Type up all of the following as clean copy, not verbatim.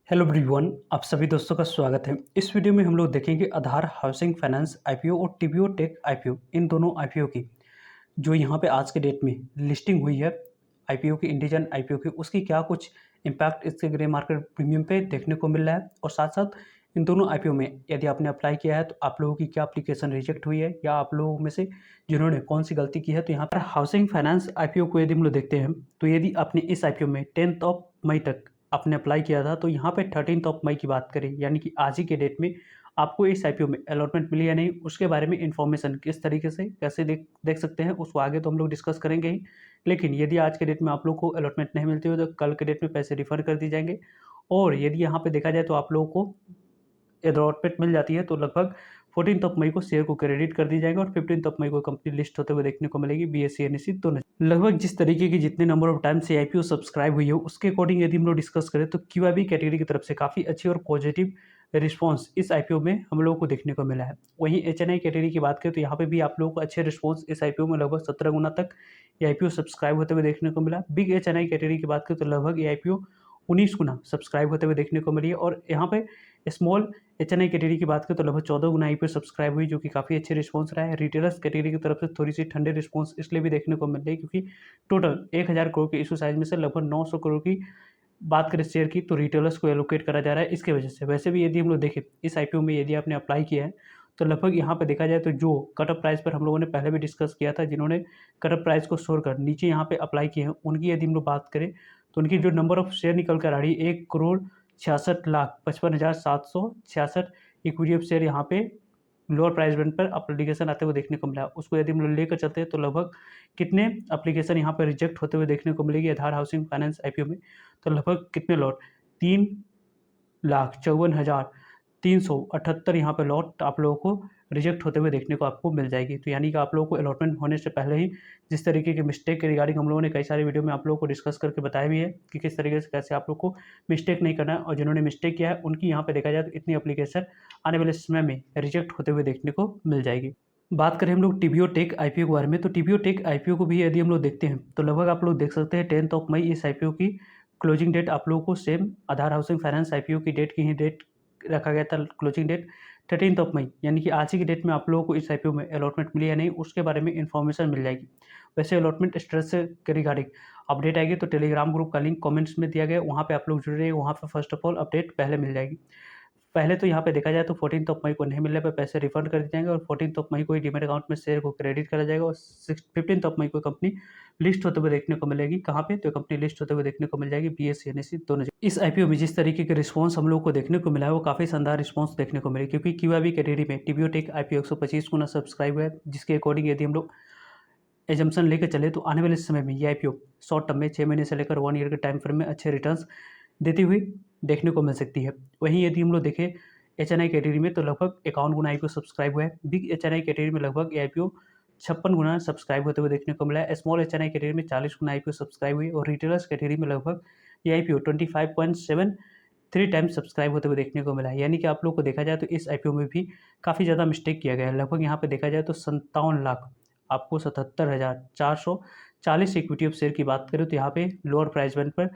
Hello everyone, आप सभी दोस्तों का स्वागत है। इस वीडियो में हम लोग देखेंगे आधार हाउसिंग फाइनेंस आईपीओ और टीबीओ टेक आईपीओ, इन दोनों आईपीओ की जो यहाँ पे आज के डेट में लिस्टिंग हुई है आईपीओ की, इंडिजन आईपीओ की, उसकी क्या कुछ इम्पैक्ट इसके ग्रे मार्केट प्रीमियम पे देखने को मिल रहा है। और साथ साथ इन दोनों आईपीओ में यदि आपने अप्लाई किया है तो आप लोगों की क्या एप्लीकेशन रिजेक्ट हुई है, या आप लोगों में से जिन्होंने कौन सी गलती की है। तो यहाँ पर हाउसिंग फाइनेंस आईपीओ को यदि हम लोग देखते हैं तो यदि आपने इस आईपीओ में 10 मई तक आपने अप्लाई किया था, तो यहाँ पे 13 मई की बात करें यानी कि आज ही के डेट में आपको इस आईपीओ में अलॉटमेंट मिली या नहीं, उसके बारे में इन्फॉर्मेशन किस तरीके से कैसे देख देख सकते हैं, उसको आगे तो हम लोग डिस्कस करेंगे ही। लेकिन यदि आज के डेट में आप लोग को अलॉटमेंट नहीं मिलती हो तो कल के डेट में पैसे रिफंड कर दिए जाएंगे। और यदि यहाँ पे देखा जाए तो आप लोगों को अलॉटमेंट मिल जाती है तो लगभग 14 मई को शेयर को क्रेडिट कर दी जाएगा और 15 मई को कंपनी लिस्ट होते हुए देखने को मिलेगी बीएससी एनएससी दोनों। लगभग जिस तरीके की जितने नंबर ऑफ टाइम से आईपीओ सब्सक्राइब हुई है उसके अकॉर्डिंग यदि हम लोग डिस्कस करें तो क्यूआईबी कैटेगरी की तरफ से काफ़ी अच्छी और पॉजिटिव रिस्पॉन्स इस आईपीओ में हम लोगों को देखने को मिला है। वहीं एचएनआई कैटेगरी की बात करें तो यहाँ पे भी आप लोगों को अच्छे रिस्पॉन्स इस आईपीओ में लगभग 17 गुना तक ये आईपीओ सब्सक्राइब होते हुए देखने को मिला। बिग एचएनआई कैटेगरी की बात करें तो लगभग ये आईपीओ 19 गुना सब्सक्राइब होते हुए देखने को मिली है। और यहाँ पे स्मॉल एचएनआई कैटेगरी की बात करें तो लगभग 14 गुना आईपीओ सब्सक्राइब हुई, जो कि काफ़ी अच्छे रिस्पॉन्स रहा है। रिटेलर्स कैटेगरी की तरफ से थोड़ी सी ठंडे रिस्पॉन्स इसलिए भी देखने को मिल रही है क्योंकि टोटल 1000 करोड़ के इशू साइज में से लगभग 900 करोड़ की बात करें शेयर की तो रिटेलर्स को एलोकेट करा जा रहा है इसके वजह से। वैसे भी यदि हम लोग देखें इस आईपीओ में यदि आपने अप्लाई किया है तो लगभग यहाँ पे देखा जाए तो जो कटअप प्राइस पर हम लोगों ने पहले भी डिस्कस किया था, जिन्होंने कटअप प्राइस को छोड़कर नीचे यहाँ पे अप्लाई किए हैं, उनकी यदि हम लोग बात करें तो उनकी जो नंबर ऑफ शेयर निकल कर आ रही है 1,66,55,766 इक्विटी ऑफ शेयर यहाँ पे लोअर प्राइस बैंड पर एप्लीकेशन आते हुए देखने को मिला। उसको यदि हम लोग लेकर चलते हैं तो लगभग कितने एप्लीकेशन यहाँ पर रिजेक्ट होते हुए देखने को मिलेगी आधार हाउसिंग फाइनेंस आईपीओ में, तो लगभग कितने लॉट 3,54,378 यहाँ पे लॉट आप लोगों को रिजेक्ट होते हुए देखने को आपको मिल जाएगी। तो यानी कि आप लोगों को अलॉटमेंट होने से पहले ही जिस तरीके की मिस्टेक के रिगार्डिंग हम लोगों ने कई सारे वीडियो में आप लोगों को डिस्कस करके बताया भी है कि किस तरीके से कैसे आप लोग को मिस्टेक नहीं करना है, और जिन्होंने मिस्टेक किया है उनकी यहाँ पे देखा जाए तो इतनी एप्लीकेशन आने वाले समय में रिजेक्ट होते हुए देखने को मिल जाएगी। बात करें हम लोग टीबीओ टेक आईपीओ के बारे में, तो टीबीओ टेक आईपीओ को भी यदि हम लोग देखते हैं तो लगभग आप लोग देख सकते हैं 10 मई इस आईपीओ की क्लोजिंग डेट आप लोगों को सेम आधार हाउसिंग फाइनेंस आईपीओ की डेट की ही डेट रखा गया था, क्लोजिंग डेट 13 मई, यानी कि आज ही की डेट में आप लोगों को इस आईपीओ में अलॉटमेंट मिली या नहीं उसके बारे में इन्फॉर्मेशन मिल जाएगी। वैसे अलॉटमेंट स्टेटस के रिगार्डिंग अपडेट आएगी तो टेलीग्राम ग्रुप का लिंक कमेंट्स में दिया गया है, वहाँ पे आप लोग जुड़ रहे हैं, वहाँ पे फर्स्ट ऑफ ऑल अपडेट पहले मिल जाएगी। पहले तो यहाँ पे देखा जाए तो 14 मई को नहीं मिलने पर पैसे रिफंड कर दिए जाएंगे और 14 मई को ही डीमैट अकाउंट में शेयर को क्रेडिट करा जाएगा और 15 मई को कंपनी लिस्ट होते हुए देखने को मिलेगी। कहाँ पे? तो कंपनी लिस्ट होते हुए देखने को मिल जाएगी बीएससी एनएससी दोनों जगह। इस आईपीओ में जिस तरीके के रिस्पॉन्स हम लोग को देखने को मिला है वो काफ़ी शानदार रिस्पॉन्स देखने को मिले, क्योंकि क्यूआईबी कैटेगरी में टीबीओ टेक आईपीओ 125 गुना सब्सक्राइब हुआ है, जिसके अकॉर्डिंग यदि हम लोग एजम्पशन लेकर चले तो आने वाले समय में ये आईपीओ शॉर्ट टर्म में 6 महीने से लेकर 1 ईयर के टाइम फ्रेम में अच्छे रिटर्न्स देती हुई देखने को मिल सकती है। वहीं यदि हम लोग देखें एचएनआई कैटेगरी में तो लगभग 51 गुना आईपीओ सब्सक्राइब हुआ है। बिग एचएनआई कैटेगरी में लगभग ये आईपीओ 56 गुना सब्सक्राइब होते हुए देखने को मिला है। स्मॉल एचएनआई कैटेगरी में 40 गुना आईपीओ सब्सक्राइब हुई और रिटेलर्स कैटेगरी में लगभग ये आईपीओ 25.73 टाइम्स सब्सक्राइब होते हुए देखने को मिला है। यानी कि आप लोग को देखा जाए तो इस आईपीओ में भी काफ़ी ज़्यादा मिस्टेक किया गया है। लगभग यहाँ पे देखा जाए तो 57 लाख आपको 77,440 इक्विटी ऑफ शेयर की बात करें तो यहाँ पे लोअर प्राइस बैंड पर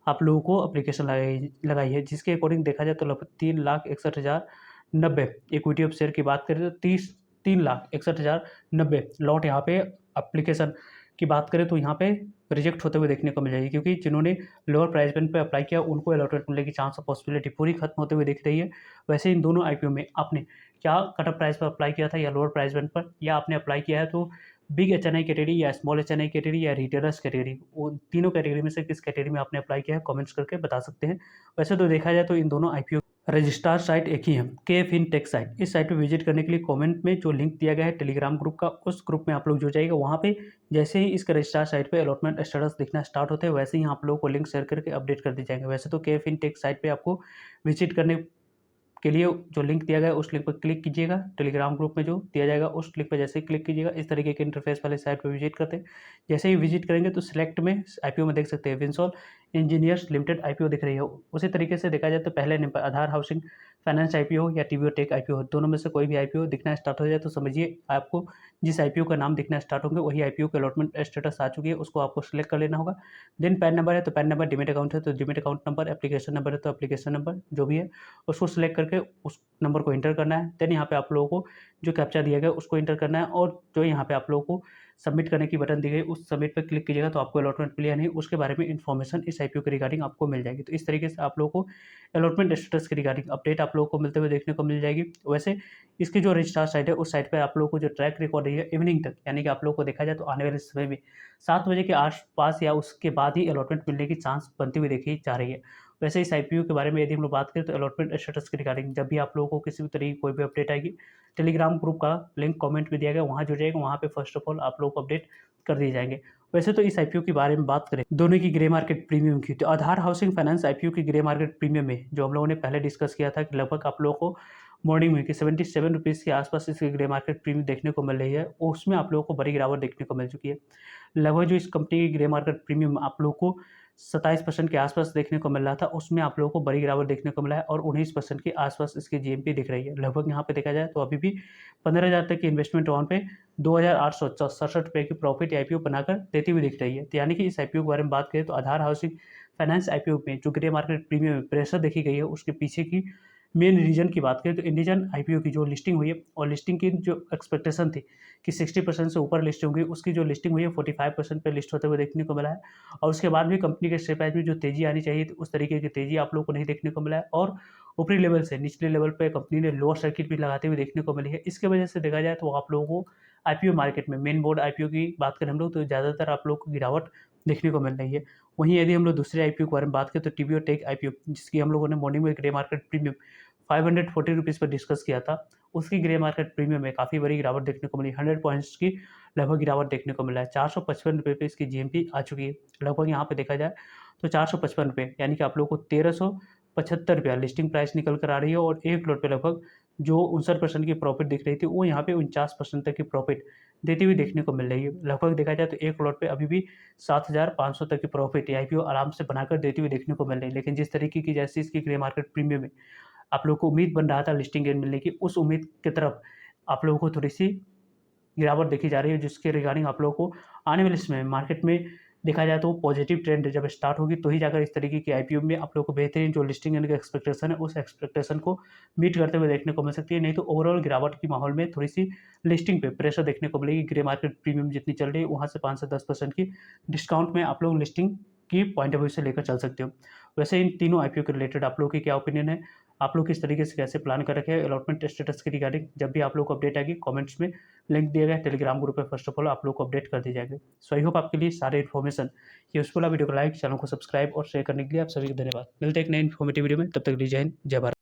आप लोगों को एप्लीकेशन लगाई है, जिसके अकॉर्डिंग देखा जाए तो लगभग 3,61,090 इक्विटी ऑफ शेयर की बात करें तो 3,61,090 लॉट यहाँ पे एप्लीकेशन की बात करें तो यहाँ पे रिजेक्ट होते हुए देखने को मिल जाएगी, क्योंकि जिन्होंने लोअर प्राइस बैंड पे अप्लाई किया उनको अलॉटमेंट मिलने की चांस ऑफ पॉसिबिलिटी पूरी खत्म होते हुए दिख रही है। वैसे इन दोनों आईपीओ में आपने क्या कट ऑफ प्राइस पर अप्लाई किया था या लोअर प्राइस बैंड पर, या आपने अप्लाई किया है तो बिग एचएनआई कैटेगरी या स्मॉल एचएनआई कैटेगरी या रिटेलर्स कैटेगरी, वो तीनों कैटेगरी में से किस कैटेगरी में आपने अप्लाई किया है कमेंट्स करके बता सकते हैं। वैसे तो देखा जाए तो इन दोनों आईपीओ रजिस्ट्रार साइट एक ही है, केएफ इन टेक साइट। इस साइट पे विजिट करने के लिए कमेंट में जो लिंक दिया गया है टेलीग्राम ग्रुप का, उस ग्रुप में आप लोग जुड़ जाइएगा। वहाँ पे जैसे ही इसका रजिस्ट्रार साइट पे अलॉटमेंट स्टेटस दिखना स्टार्ट होते हैं वैसे ही आप लोगों को लिंक शेयर करके अपडेट कर दी जाएंगे। वैसे तो केएफ इन टेक साइट पे आपको विजिट करने के लिए जो लिंक दिया गया है उस लिंक पर क्लिक कीजिएगा, टेलीग्राम ग्रुप में जो दिया जाएगा उस लिंक पर जैसे ही क्लिक कीजिएगा इस तरीके के इंटरफेस वाले साइट पर विजिट करते हैं। जैसे ही विजिट करेंगे तो सिलेक्ट में आईपीओ में देख सकते हैं विंसॉल इंजीनियर्स लिमिटेड आईपीओ दिख रही है। उसी तरीके से देखा जाए तो पहले नंबर आधार हाउसिंग फाइनेंस आईपीओ या टीवीओ टेक आईपीओ, दोनों में से कोई भी आईपीओ दिखना स्टार्ट हो जाए तो समझिए आपको जिस आईपीओ का नाम दिखना स्टार्ट होंगे वही आईपीओ के अलॉटमेंट स्टेटस आ चुकी है, उसको आपको सिलेक्ट कर लेना होगा। देन पैन नंबर है तो पैन नंबर, डीमैट अकाउंट है तो demat account number, application number है तो एप्लीकेशन नंबर, जो भी है उसको सिलेक्ट करके उस नंबर को एंटर करना है। देन यहाँ पे आप लोगों को जो कैप्चा दिया गया उसको एंटर करना है और जो यहाँ पे आप लोगों को सबमिट करने की बटन दी गई उस सबमिट पर क्लिक कीजिएगा तो आपको अलॉटमेंट मिली या नहीं उसके बारे में इन्फॉर्मेशन इस आईपीओ के रिगार्डिंग आपको मिल जाएगी। तो इस तरीके से आप लोगों को अलॉटमेंट स्टेटस के रिगार्डिंग अपडेट आप लोगों को मिलते हुए देखने को मिल जाएगी। वैसे इसकी जो रजिस्ट्रार साइट है उस साइट पर आप लोगों को जो ट्रैक रिकॉर्ड है इवनिंग तक, यानी कि आप लोगों को देखा जाए तो आने वाले समय में 7 बजे के आस-पास या उसके बाद ही अलॉटमेंट मिलने की चांस बनती हुई देखी जा रही है। वैसे इस आईपीओ के बारे में यदि हम लोग बात करें तो अलॉटमेंट स्टेटस के रिगार्डिंग जब भी आप लोगों को किसी भी तरह की कोई भी अपडेट आएगी, टेलीग्राम ग्रुप का लिंक कमेंट में दिया गया, वहाँ जुड़ जाइएगा, वहाँ पे फर्स्ट ऑफ ऑल आप लोगों को अपडेट कर दिए जाएंगे। वैसे तो इस आईपीओ के बारे में बात करें दोनों की ग्रे मार्केट प्रीमियम की, तो आधार हाउसिंग फाइनेंस आईपीओ की ग्रे मार्केट प्रीमियम में जो हम लोगों ने पहले डिस्कस किया था कि लगभग आप लोगों को मॉर्निंग में कि 77 रुपीज़ के आसपास इसकी ग्रे मार्केट प्रीमियम देखने को मिल रही है, उसमें आप लोगों को बड़ी गिरावट देखने को मिल चुकी है। लगभग जो इस कंपनी की ग्रे मार्केट प्रीमियम आप लोगों को 27% के आसपास देखने को मिल रहा था, उसमें आप लोगों को बड़ी गिरावट देखने को मिला है और 19% के आसपास इसकी जीएमपी दिख रही है। लगभग यहाँ पे देखा जाए तो अभी भी 15,000 तक की इन्वेस्टमेंट राउंड पे 2,867 रुपये की प्रॉफिट आईपीओ बनाकर देती हुई दिख रही है। तो यानी कि इस आईपीओ के बारे में बात करें तो आधार हाउसिंग फाइनेंस आईपीओ में जो ग्रे मार्केट प्रीमियम में प्रेशर देखी गई है उसके पीछे की मेन रीजन की बात करें तो इंडिजन आईपीओ की जो लिस्टिंग हुई है और लिस्टिंग की जो एक्सपेक्टेशन थी कि 60% से ऊपर लिस्ट होंगी, उसकी जो लिस्टिंग हुई है 45% पे लिस्ट होते हुए देखने को मिला है और उसके बाद भी कंपनी के शेयर प्राइस में जो तेजी आनी चाहिए थी उस तरीके की तेजी आप लोगों को नहीं देखने को मिला है और ऊपरी लेवल से निचले लेवल पे कंपनी ने लोअर सर्किट भी लगाते हुए देखने को मिली है। इसके वजह से देखा जाए तो आप लोगों को आईपीओ मार्केट में मेन बोर्ड आईपीओ की बात करें हम लोग तो ज़्यादातर आप लोग को गिरावट देखने को मिल रही है। वहीं यदि हम लोग दूसरे आईपीओ के बारे में बात करें तो टीवीओ टेक आईपीओ जिसकी हम लोगों ने मॉर्निंग में ग्रे मार्केट प्रीमियम 540 रुपीज़ पर डिस्कस किया था, उसकी ग्रे मार्केट प्रीमियम में काफ़ी बड़ी गिरावट देखने को मिली, 100 पॉइंट्स की लगभग गिरावट देखने को मिला है। 455 रुपये पे इसकी जीएमपी आ चुकी है। लगभग यहाँ पे देखा जाए तो 455 रुपये यानी कि आप लोगों को 1,375 रुपया लिस्टिंग प्राइस निकल कर आ रही है और 1 करोड़ पे लगभग जो 59% की प्रॉफिट दिख रही थी वो यहाँ पे 49% तक की प्रॉफिट देती हुई देखने को मिल रही है। लगभग देखा जाए तो 1 करोड़ पे अभी भी 7,500 तक की प्रॉफिट आईपीओ आराम से बनाकर देती हुई देखने को मिल रही है। लेकिन जिस तरीके की जैसी इसकी ग्रे मार्केट प्रीमियम है आप लोगों को उम्मीद बन रहा था लिस्टिंग गेन मिलने की, उस उम्मीद की तरफ आप लोगों को थोड़ी-सी गिरावट देखी जा रही है, जिसके रिगार्डिंग आप लोगों को आने वाले समय में मार्केट में देखा जाए तो पॉजिटिव ट्रेंड जब स्टार्ट होगी तो ही जाकर इस तरीके की आईपीओ में आप लोगों को बेहतरीन जो लिस्टिंग गेन की एक्सपेक्टेशन है, उस एक्सपेक्टेशन को मीट करते हुए देखने को मिल सकती है। नहीं तो ओवरऑल गिरावट के माहौल में थोड़ी-सी लिस्टिंग पे प्रेशर देखने को मिलेगी। ग्रे मार्केट प्रीमियम जितनी चल रही है, वहाँ से 5 से 10% की डिस्काउंट में आप लोग लिस्टिंग की पॉइंट ऑफ व्यू से लेकर चल सकते हो। वैसे इन तीनों आईपीओ के रिलेटेड आप लोगों की क्या ओपिनियन है? आप लोग किस तरीके से कैसे प्लान कर रखे हैं अलॉटमेंट स्टेटस के रिगार्डिंग? जब भी आप लोग को अपडेट आएगी कमेंट्स में लिंक दिया गया है टेलीग्राम ग्रुप पे, फर्स्ट ऑफ ऑल आप लोग को अपडेट कर दी जाएगी। सो आई होप आपके लिए सारे इन्फॉर्मेशन यूज़फुल है। वीडियो को लाइक, चैनल को सब्सक्राइब और शेयर करने के लिए आप सभी को धन्यवाद। मिलते हैं एक नए इन्फॉर्मेटिव वीडियो में, तब तक के लिए जय हिंद, जय भारत।